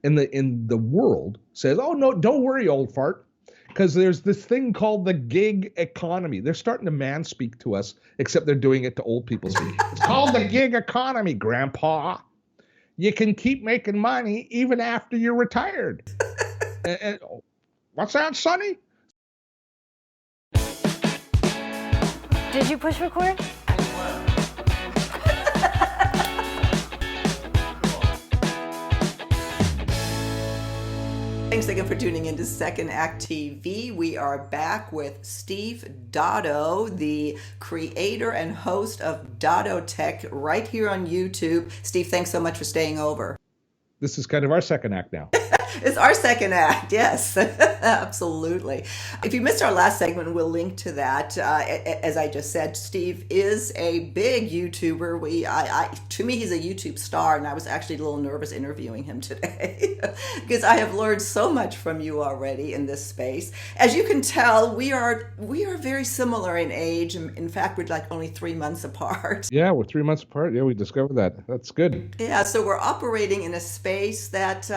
in the world says, oh no, don't worry, old fart, because there's this thing called the gig economy. They're starting to man speak to us, except they're doing it to old people speak. It's called the gig economy, Grandpa. You can keep making money even after you're retired. And, what's that, Sonny? Did you push record? Thanks again for tuning into Second Act TV. We are back with Steve Dotto, the creator and host of Dotto Tech, right here on YouTube. Steve, thanks so much for staying over. This is kind of our second act now. It's our second act, yes, absolutely. If you missed our last segment, we'll link to that. As I just said, Steve is a big YouTuber. To me, he's a YouTube star, and I was actually a little nervous interviewing him today because I have learned so much from you already in this space. As you can tell, we are very similar in age. In fact, we're like only 3 months apart. Yeah, we're 3 months apart. Yeah, we discovered that. That's good. Yeah, so we're operating in a space that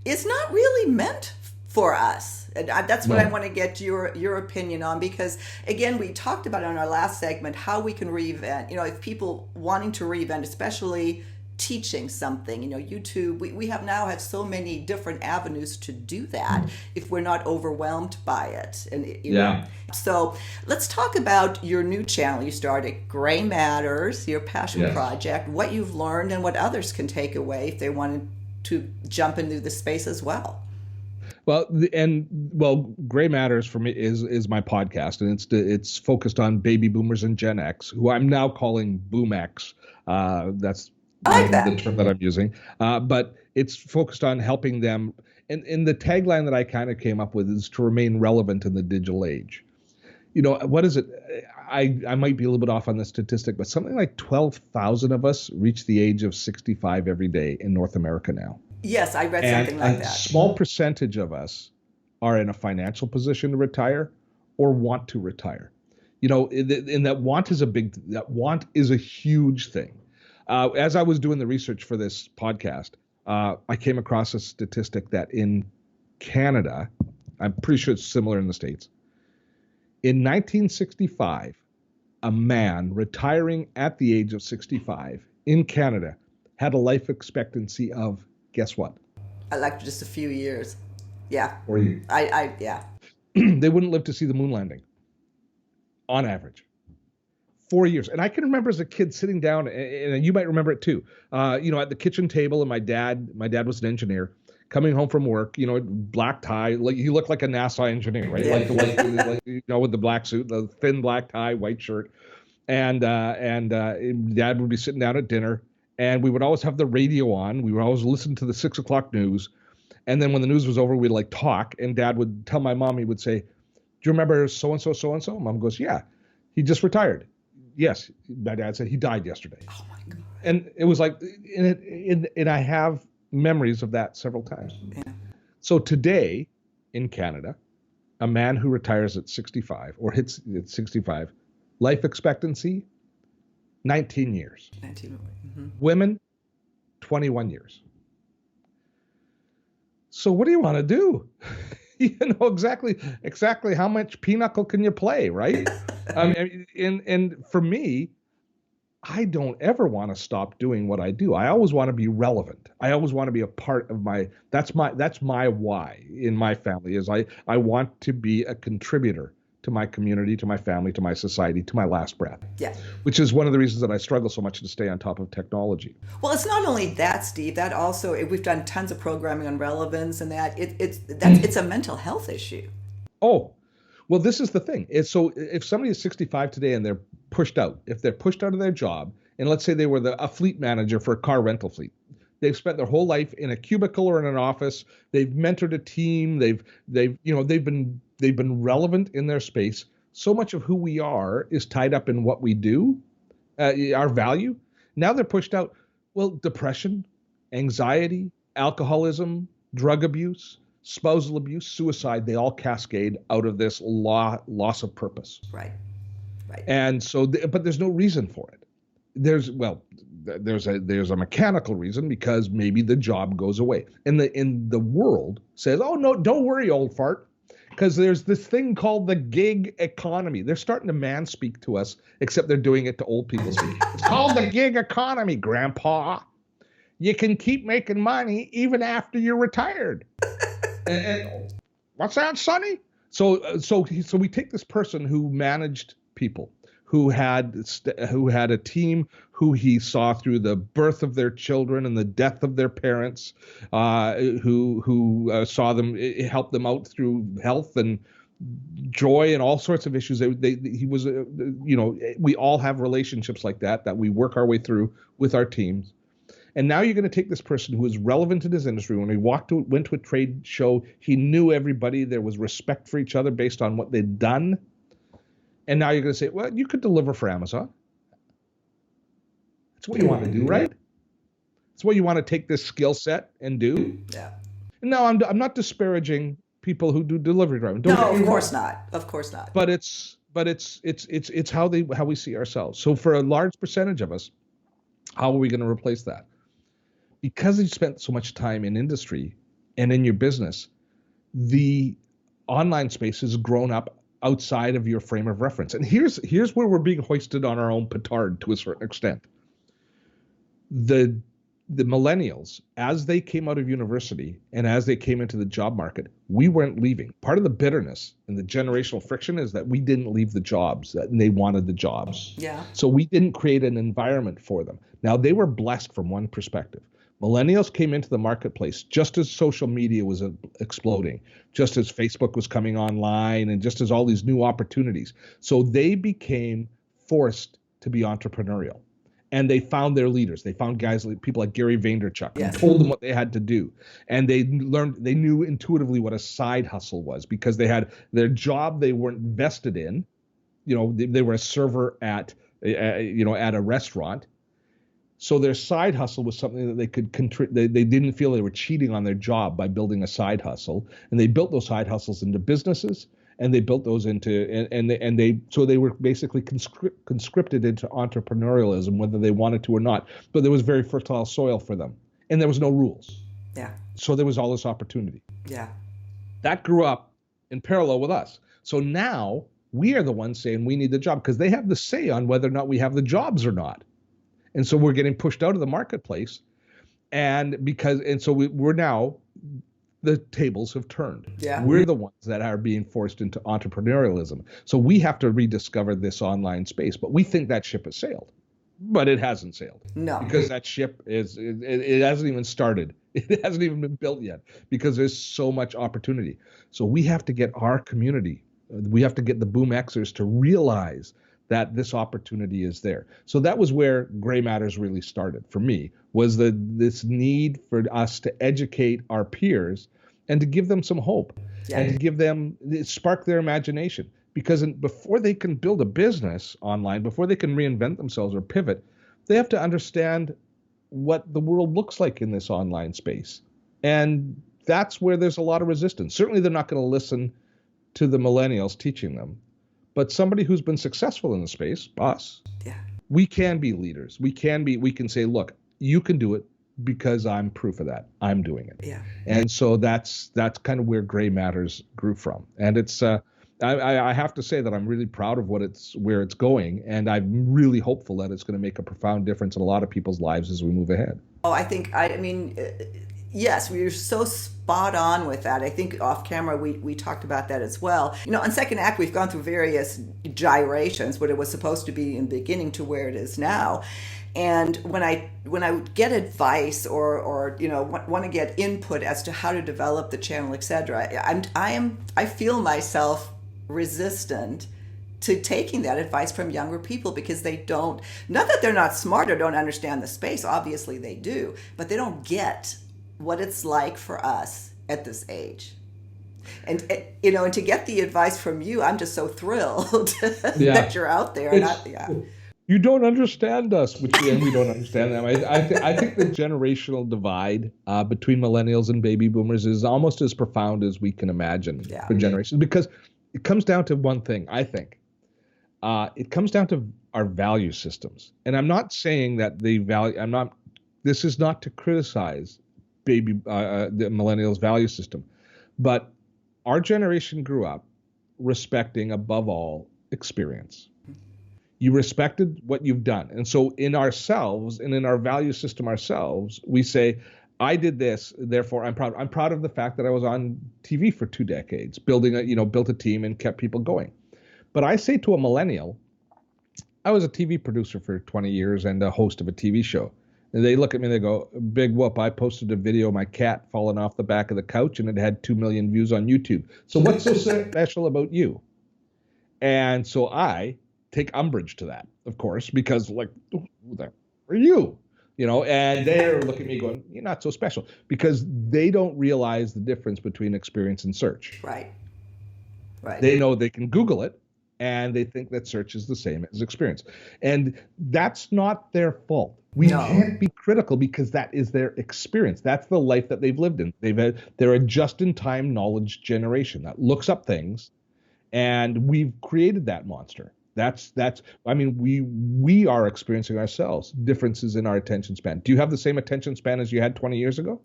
is not really meant for us. And that's what I want to get your opinion on, because again, we talked about in our last segment how we can reinvent. If people wanting to reinvent, especially teaching something, YouTube, we have so many different avenues to do that if we're not overwhelmed by it. And so let's talk about your new channel you started, Gray Matters, your passion project, what you've learned and what others can take away if they wanted to jump into the space as well. Well, Gray Matters for me is my podcast, and it's focused on baby boomers and Gen X, who I'm now calling BoomX. That's the term that I'm using. But it's focused on helping them. And the tagline that I kind of came up with is to remain relevant in the digital age. What is it? I might be a little bit off on the statistic, but something like 12,000 of us reach the age of 65 every day in North America now. Yes, I read something like that. A small percentage of us are in a financial position to retire or want to retire. And that want is a huge thing. As I was doing the research for this podcast, I came across a statistic that in Canada, I'm pretty sure it's similar in the States, in 1965, a man retiring at the age of 65 in Canada had a life expectancy of, guess what? Like just a few years. Yeah. 4 years. Yeah. They wouldn't live to see the moon landing, on average. 4 years. And I can remember as a kid sitting down, and you might remember it too, at the kitchen table, and my dad was an engineer, coming home from work, black tie, like he looked like a NASA engineer, right? Yeah. With the black suit, the thin black tie, white shirt. And Dad would be sitting down at dinner, and we would always have the radio on. We would always listen to the 6 o'clock news. And then when the news was over, we'd talk, and Dad would tell my mom, he would say, do you remember so-and-so, so-and-so? Mom goes, yeah, he just retired. Yes. My dad said he died yesterday. Oh my God. And it was and I have memories of that several times. Yeah. So today in Canada, a man who retires at 65 or hits at 65, life expectancy, 19 years. 19. Mm-hmm. Women, 21 years. So what do you want to do? Exactly how much pinochle can you play, right? And for me, I don't ever want to stop doing what I do. I always want to be relevant. I always want to be a part of that's my why in my family is I want to be a contributor to my community, to my family, to my society, to my last breath. Yeah. Which is one of the reasons that I struggle so much to stay on top of technology. Well, it's not only that, Steve, that also, we've done tons of programming on relevance and it's a mental health issue. Oh, well, this is the thing. So if somebody is 65 today and they're pushed out, if they're pushed out of their job, and let's say they were a fleet manager for a car rental fleet, they've spent their whole life in a cubicle or in an office, they've mentored a team, they've been relevant in their space. So much of who we are is tied up in what we do, our value. Now they're pushed out. Well, depression, anxiety, alcoholism, drug abuse, spousal abuse, suicide, they all cascade out of this loss of purpose. Right. And so, but there's no reason for it. there's a mechanical reason, because maybe the job goes away. And the world says, oh no, don't worry, old fart, because there's this thing called the gig economy. They're starting to manspeak to us, except they're doing it to old people speak. It's called the gig economy, Grandpa. You can keep making money even after you're retired. and what's that, Sonny? So we take this person who managed people, who had a team, who he saw through the birth of their children and the death of their parents, who saw them, help them out through health and joy and all sorts of issues. He was, we all have relationships like that we work our way through with our teams. And now you're going to take this person who is relevant in his industry. When he went to a trade show, he knew everybody. There was respect for each other based on what they'd done. And now you're going to say, well, you could deliver for Amazon. That's what you want to do, right? That's what you want to take this skill set and do. Yeah. No, I'm not disparaging people who do delivery driving. No, of course not. Of course not. But it's how we see ourselves. So for a large percentage of us, how are we going to replace that? Because you spent so much time in industry and in your business, the online space has grown up outside of your frame of reference. And here's where we're being hoisted on our own petard to a certain extent. The millennials, as they came out of university and as they came into the job market, we weren't leaving. Part of the bitterness and the generational friction is that we didn't leave the jobs, that they wanted the jobs. Yeah. So we didn't create an environment for them. Now, they were blessed from one perspective. Millennials came into the marketplace just as social media was exploding, just as Facebook was coming online, and just as all these new opportunities. So they became forced to be entrepreneurial. And they found their leaders. They found people like Gary Vaynerchuk, Yes. who told them what they had to do. And they knew intuitively what a side hustle was, because they had their job they weren't vested in. They were a server at a restaurant. So their side hustle was something that they could they didn't feel they were cheating on their job by building a side hustle. And they built those side hustles into businesses. And they built those so they were basically conscripted into entrepreneurialism, whether they wanted to or not. But there was very fertile soil for them, and there was no rules. Yeah. So there was all this opportunity. Yeah. That grew up in parallel with us. So now we are the ones saying we need the job, because they have the say on whether or not we have the jobs or not. And so we're getting pushed out of the marketplace, and so we're now. The tables have turned. Yeah. We're the ones that are being forced into entrepreneurialism. So we have to rediscover this online space. But we think that ship has sailed. But it hasn't sailed. No. Because that ship it hasn't even started. It hasn't even been built yet, because there's so much opportunity. So we have to get our community, we have to get the BoomXers to realize that this opportunity is there. So that was where Gray Matters really started for me, was this need for us to educate our peers and to give them some hope, and to spark their imagination. Because before they can build a business online, before they can reinvent themselves or pivot, they have to understand what the world looks like in this online space. And that's where there's a lot of resistance. Certainly they're not going to listen to the millennials teaching them. But somebody who's been successful in the space, us, we can be leaders. We can say, look, you can do it because I'm proof of that. I'm doing it. Yeah. And so that's kind of where Gray Matters grew from. And it's I have to say that I'm really proud of where it's going, and I'm really hopeful that it's going to make a profound difference in a lot of people's lives as we move ahead. Oh, I mean, yes, we were so spot on with that. I think off camera we talked about that as well. On Second Act, we've gone through various gyrations, what it was supposed to be in the beginning to where it is now. And when I get advice or want to get input as to how to develop the channel, etc., I feel myself resistant to taking that advice from younger people, because they don't, not that they're not smart or don't understand the space, obviously they do, but they don't get what it's like for us at this age. And and to get the advice from you, I'm just so thrilled that you're out there. You don't understand us, which we don't understand them. I think the generational divide between millennials and baby boomers is almost as profound as we can imagine for generations, because it comes down to one thing, I think. It comes down to our value systems. And I'm not saying that this is not to criticize the millennials' value system, but our generation grew up respecting, above all, experience. You respected what you've done. And so in ourselves and in our value system ourselves, we say, I did this, therefore I'm proud. I'm proud of the fact that I was on TV for 2 decades, built a team and kept people going. But I say to a millennial, I was a TV producer for 20 years and a host of a TV show. And they look at me and they go, big whoop, I posted a video of my cat falling off the back of the couch and it had 2 million views on YouTube. So what's so special about you? And so I take umbrage to that, of course, because like, who the are you? And they're looking at me going, you're not so special, because they don't realize the difference between experience and search. Right. They know they can Google it, and they think that search is the same as experience. And that's not their fault. We can't be critical because that is their experience. That's the life that they've lived in. They're a just-in-time knowledge generation that looks up things, and we've created that monster. We are experiencing ourselves differences in our attention span. Do you have the same attention span as you had 20 years ago?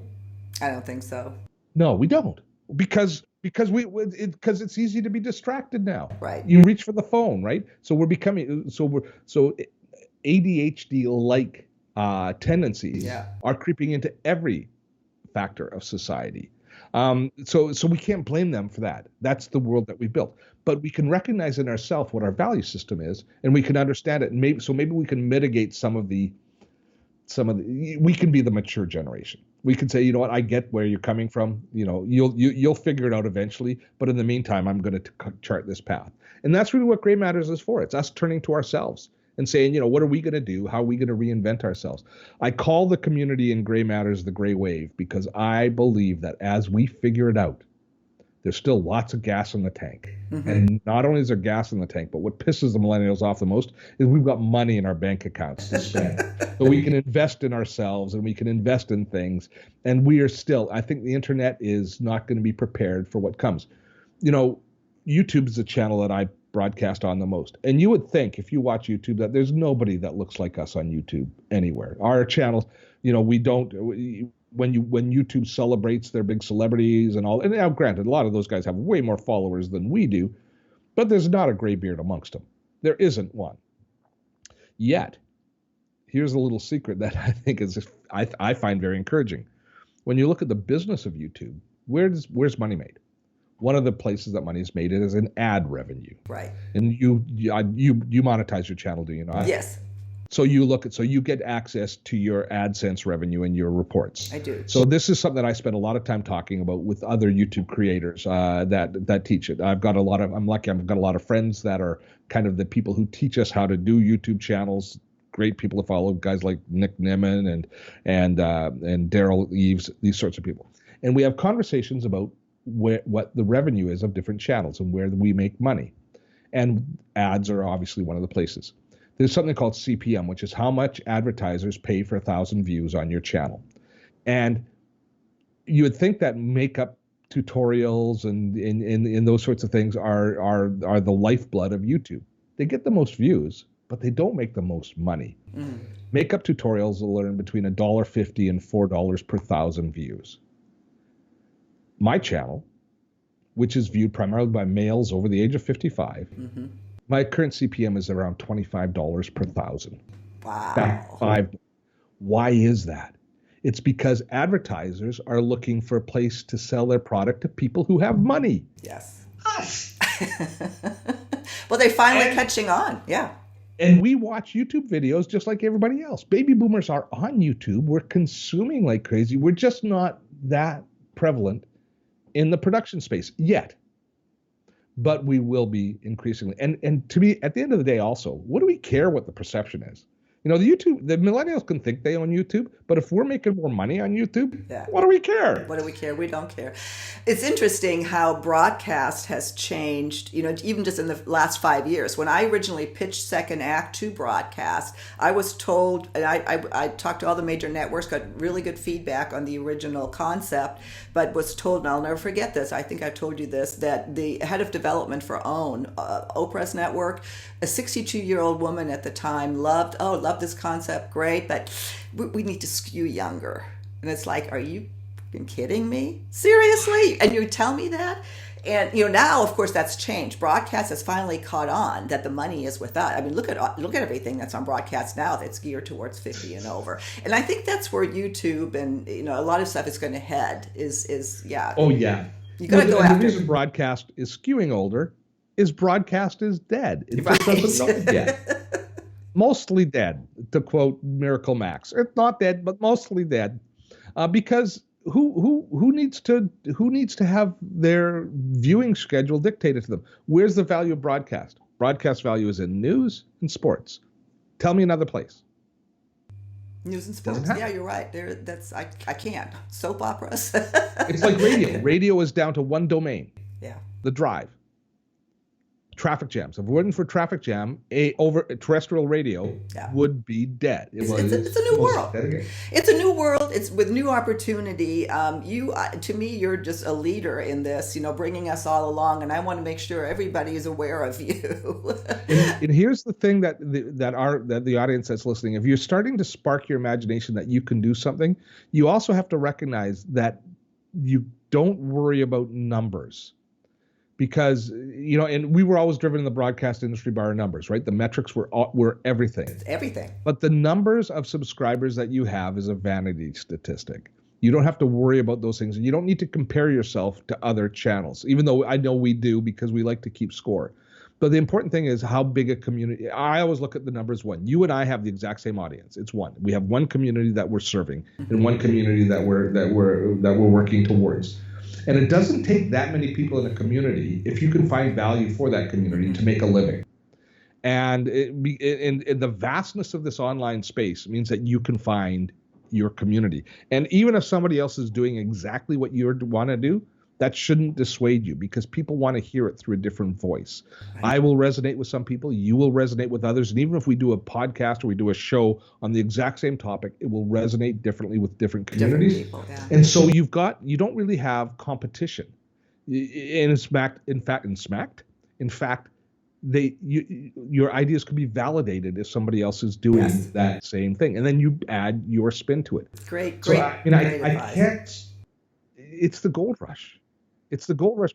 I don't think so. No, we don't. Because it's easy to be distracted now. Right. You reach for the phone, right? So ADHD-like tendencies are creeping into every factor of society. So we can't blame them for that. That's the world that we built. But we can recognize in ourselves what our value system is, and we can understand it. And maybe we can mitigate some of the. We can be the mature generation. We can say, you know what, I get where you're coming from. You'll figure it out eventually. But in the meantime, I'm going to chart this path. And that's really what Gray Matters is for. It's us turning to ourselves and saying, what are we going to do? How are we going to reinvent ourselves? I call the community in Gray Matters the Gray Wave, because I believe that as we figure it out, there's still lots of gas in the tank. Mm-hmm. And not only is there gas in the tank, but what pisses the millennials off the most is we've got money in our bank accounts to spend. So we can invest in ourselves and we can invest in things. And we are still, I think the internet is not going to be prepared for what comes. YouTube is a channel that I broadcast on the most. And you would think, if you watch YouTube, that there's nobody that looks like us on YouTube anywhere. Our channels, when YouTube celebrates their big celebrities and all, and now granted, a lot of those guys have way more followers than we do, but there's not a gray beard amongst them. There isn't one. Yet, here's a little secret that I think I find very encouraging. When you look at the business of YouTube, where's money made? One of the places that money is made is in ad revenue. Right. And you monetize your channel, do you not? Yes. So you get access to your AdSense revenue and your reports. I do. So this is something that I spend a lot of time talking about with other YouTube creators that teach it. I'm lucky. I've got a lot of friends that are kind of the people who teach us how to do YouTube channels. Great people to follow, guys like Nick Nimmin and Daryl Eves, these sorts of people. And we have conversations about what the revenue is of different channels and where we make money. And ads are obviously one of the places. There's something called CPM, which is how much advertisers pay for 1,000 views on your channel. And you would think that makeup tutorials and those sorts of things are the lifeblood of YouTube. They get the most views, but they don't make the most money. Mm. Makeup tutorials will earn between $1.50 and $4 per 1,000 views. My channel, which is viewed primarily by males over the age of 55, mm-hmm. My current CPM is around $25 per 1,000. Wow. Why is that? It's because advertisers are looking for a place to sell their product to people who have money. Yes. Us. Well, they're finally catching on. Yeah. And we watch YouTube videos just like everybody else. Baby boomers are on YouTube. We're consuming like crazy. We're just not that prevalent in the production space yet. But we will be increasingly. And to me, at the end of the day also, what do we care what the perception is? The millennials can think they own YouTube, but if we're making more money on YouTube, Yeah. what do we care? What do we care? We don't care. It's interesting how broadcast has changed, even just in the last 5 years. When I originally pitched Second Act to broadcast, I was told, and I talked to all the major networks, got really good feedback on the original concept, but was told, and I'll never forget this, I think I've told you this, that the head of development for OWN, Oprah's network, a 62-year-old woman at the time, loved this concept, great, but we need to skew younger. And it's like, are you kidding me? Seriously? And you tell me that? And now, of course, that's changed. Broadcast has finally caught on that the money is with us. I mean, look at everything that's on broadcast now that's geared towards 50 and over. And I think that's where YouTube and a lot of stuff is going to head. Yeah. Oh yeah. You got to go after. The reason broadcast is skewing older is broadcast is dead. It just doesn't know it yet. Mostly dead, to quote Miracle Max. It's not dead, but mostly dead, because who needs to have their viewing schedule dictated to them? Where's the value of broadcast? Broadcast value is in news and sports. Tell me another place. News and sports. Yeah, you're right. I can't. Soap operas. It's like radio. Radio is down to one domain. Yeah. The drive. Traffic jams. If it wasn't for traffic jam, over terrestrial radio would be dead. It's a new world. It's a new world. It's with new opportunity. To me, you're just a leader in this. Bringing us all along, and I want to make sure everybody is aware of you. and here's the thing that the audience that's listening: if you're starting to spark your imagination that you can do something, you also have to recognize that you don't worry about numbers. Because, and we were always driven in the broadcast industry by our numbers, right? The metrics were everything. It's everything. But the numbers of subscribers that you have is a vanity statistic. You don't have to worry about those things. And you don't need to compare yourself to other channels, even though I know we do because we like to keep score. But the important thing is how big a community. I always look at the numbers one. You and I have the exact same audience. It's one. We have one community that we're serving and one community that we're working towards. And it doesn't take that many people in a community if you can find value for that community to make a living. And in the vastness of this online space means that you can find your community. And even if somebody else is doing exactly what you want to do, that shouldn't dissuade you because people want to hear it through a different voice. Right. I will resonate with some people. You will resonate with others. And even if we do a podcast or we do a show on the exact same topic, it will resonate differently with different communities. Different people, yeah. And so you don't really have competition. In fact, your ideas could be validated if somebody else is doing that same thing. And then you add your spin to it. Great. So, I can't, it's the gold rush. It's the gold rush,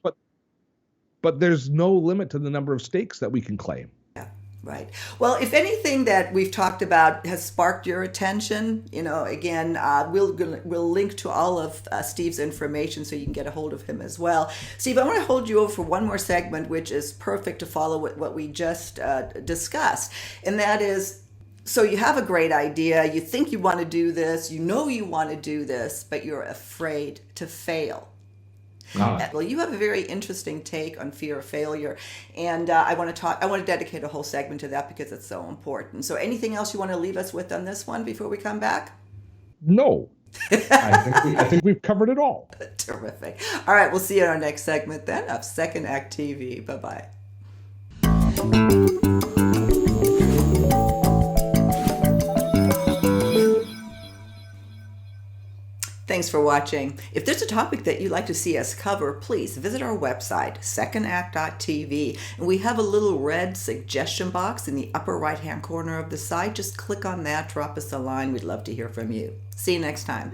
but there's no limit to the number of stakes that we can claim. Yeah, right. Well, if anything that we've talked about has sparked your attention, again, we'll link to all of Steve's information so you can get a hold of him as well. Steve, I want to hold you over for one more segment, which is perfect to follow what we just discussed, and that is, so you have a great idea, you think you want to do this, you want to do this, but you're afraid to fail. Well, you have a very interesting take on fear of failure, and I want to dedicate a whole segment to that because it's so important. So anything else you want to leave us with on this one before we come back? No. I think we've covered it all. Terrific. All right, we'll see you in our next segment then of Second Act TV. Bye-bye. Thanks for watching. If there's a topic that you'd like to see us cover, please visit our website, secondact.tv. And we have a little red suggestion box in the upper right-hand corner of the site. Just click on that, drop us a line. We'd love to hear from you. See you next time.